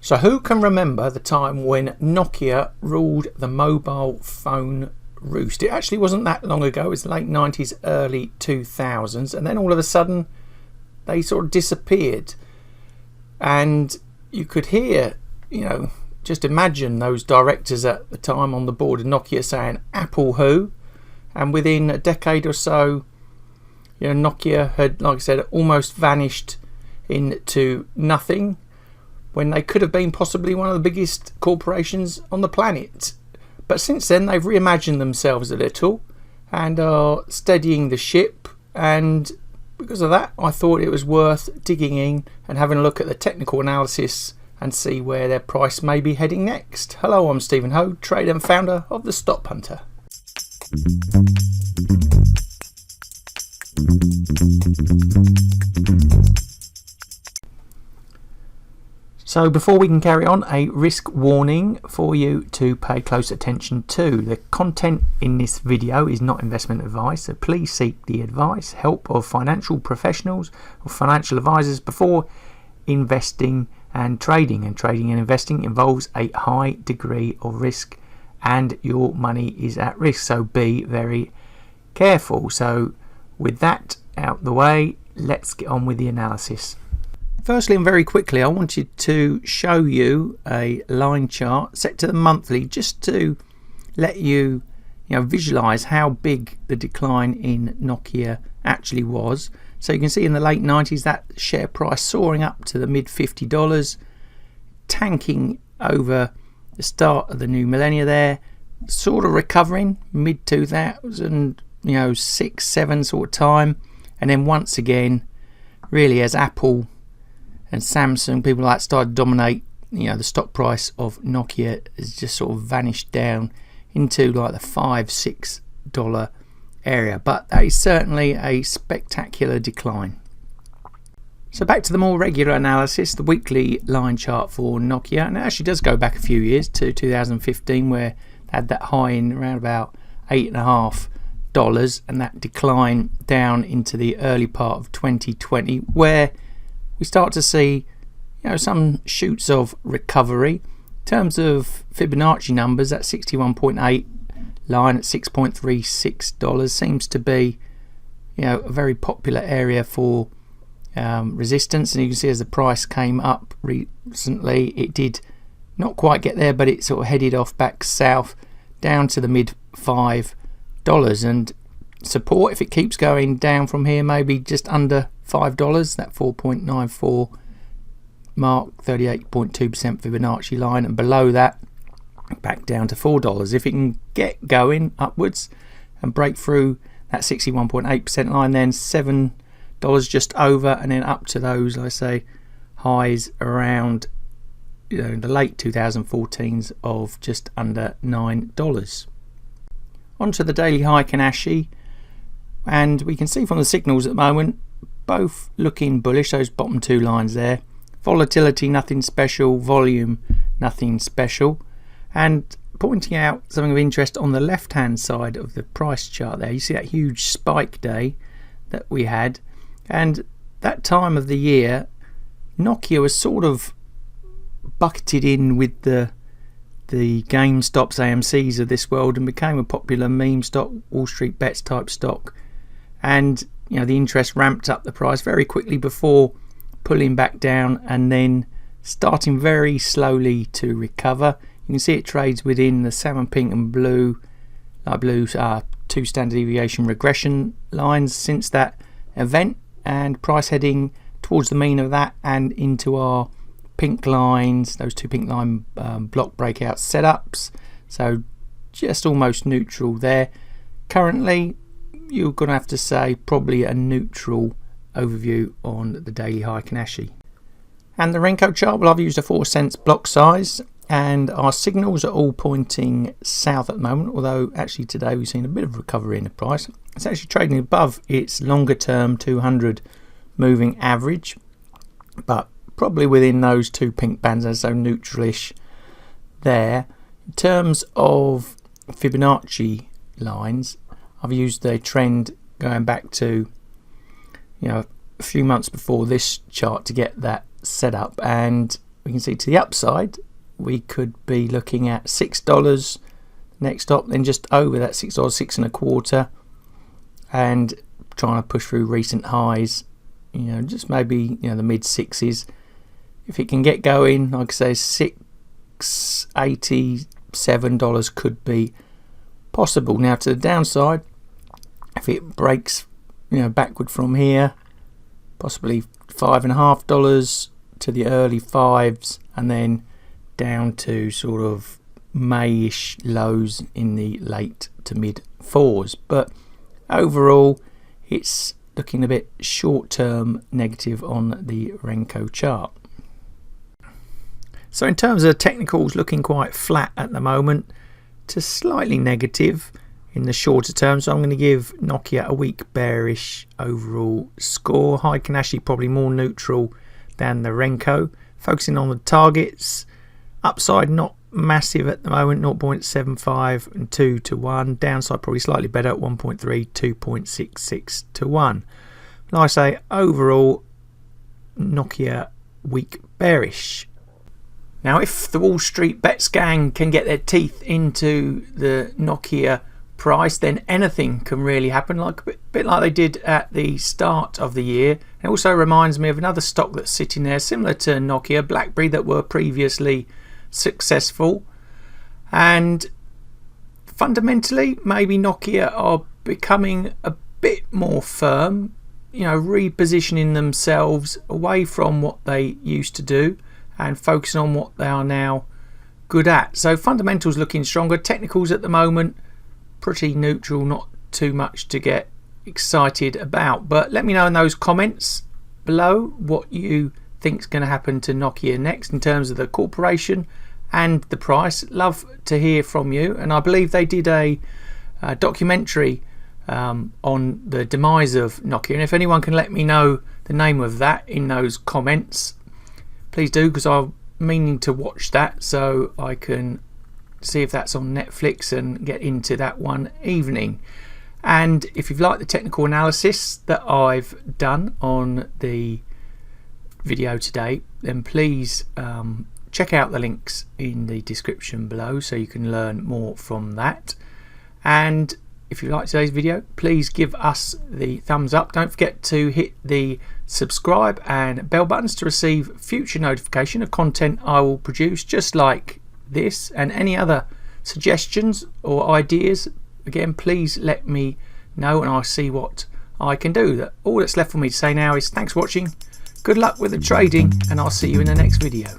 So who can remember the time when Nokia ruled the mobile phone roost? It actually wasn't that long ago. It was the late 90s, early 2000s, and then all of a sudden they sort of disappeared. And you could hear, just imagine those directors at the time on the board of Nokia saying, Apple who? And within a decade or so, Nokia had, like I said, almost vanished into nothing, when they could have been possibly one of the biggest corporations on the planet. But since then they've reimagined themselves a little and are steadying the ship, and because of that I thought it was worth digging in and having a look at the technical analysis and see where their price may be heading next. Hello, I'm Stephen Ho, trader and founder of TheStopHunter. So before we can carry on, a risk warning for you to pay close attention to. The content in this video is not investment advice, so please seek the advice, help of financial professionals or financial advisors before investing and trading. And trading and investing involves a high degree of risk and your money is at risk, so be very careful. So with that out the way, let's get on with the analysis. Firstly and very quickly, I wanted to show you a line chart set to the monthly, just to let you, visualize how big the decline in Nokia actually was. So you can see in the late 90s that share price soaring up to the mid $50, tanking over the start of the new millennia there, sort of recovering mid 2000, 6-7 sort of time, and then once again, really as Apple and Samsung, people like that, started to dominate, the stock price of Nokia has just sort of vanished down into like the $5-6 area. But that is certainly a spectacular decline. So back to the more regular analysis, the weekly line chart for Nokia, and it actually does go back a few years to 2015, where they had that high in around about $8.50, and that decline down into the early part of 2020, where we start to see some shoots of recovery. In terms of Fibonacci numbers, that 61.8 line at $6.36 seems to be a very popular area for resistance, and you can see as the price came up recently, it did not quite get there, but it sort of headed off back south down to the mid $5, and support, if it keeps going down from here, maybe just under $5, that 4.94 mark, 38.2% Fibonacci line, and below that back down to $4. If it can get going upwards and break through that 61.8% line, then $7 just over, and then up to those, I say, highs around the late 2014s of just under $9. Onto the daily Heikin-Ashi, and we can see from the signals at the moment both looking bullish, those bottom two lines there. Volatility nothing special, volume nothing special, and pointing out something of interest on the left hand side of the price chart there, you see that huge spike day that we had, and that time of the year Nokia was sort of bucketed in with the GameStops, AMCs of this world, and became a popular meme stock, Wall Street bets type stock, and the interest ramped up the price very quickly before pulling back down and then starting very slowly to recover. You can see it trades within the salmon pink and blue, two standard deviation regression lines since that event, and price heading towards the mean of that and into our pink lines, those two pink line block breakout setups, so just almost neutral there. Currently you're going to have to say probably a neutral overview on the daily Heikin-Ashi. And the Renko chart, well, I've used a 4 cents block size, and our signals are all pointing south at the moment, although actually today we've seen a bit of recovery in the price. It's actually trading above its longer term 200 moving average, but probably within those two pink bands, so neutralish there. In terms of Fibonacci lines, I've used a trend going back to a few months before this chart to get that set up, and we can see to the upside we could be looking at $6 next stop, then just over that $6, $6.25, and trying to push through recent highs, just maybe the mid sixes. If it can get going, like I say, $6.87 could be possible. Now to the downside, if it breaks backward from here, possibly $5.50 to the early fives, and then down to sort of May-ish lows in the late to mid fours. But overall it's looking a bit short-term negative on the Renko chart. So in terms of technicals, looking quite flat at the moment to slightly negative in the shorter term. So I'm going to give NOKIA a weak bearish overall score. High can actually probably more neutral than the Renko. Focusing on the targets, upside not massive at the moment, 0.75 and 2 to 1. Downside probably slightly better at 1.3, 2.66 to 1. Like I say, overall NOKIA weak bearish. Now if the Wall Street bets gang can get their teeth into the NOKIA price, then anything can really happen, like a bit like they did at the start of the year. It also reminds me of another stock that's sitting there similar to NOKIA, BlackBerry, that were previously successful, and fundamentally maybe NOKIA are becoming a bit more firm, repositioning themselves away from what they used to do and focusing on what they are now good at. So fundamentals looking stronger, technicals at the moment pretty neutral, not too much to get excited about. But let me know in those comments below what you think is going to happen to NOKIA next in terms of the corporation and the price. Love to hear from you, and I believe they did a documentary on the demise of NOKIA, and if anyone can let me know the name of that in those comments, please do, because I'm meaning to watch that so I can see if that's on Netflix and get into that one evening. And if you've liked the technical analysis that I've done on the video today, then please check out the links in the description below so you can learn more from that. And if you like today's video, please give us the thumbs up. Don't forget to hit the subscribe and bell buttons to receive future notification of content I will produce just like this, and any other suggestions or ideas, again, please let me know and I'll see what I can do. All that's left for me to say now is thanks for watching, good luck with the trading, and I'll see you in the next video.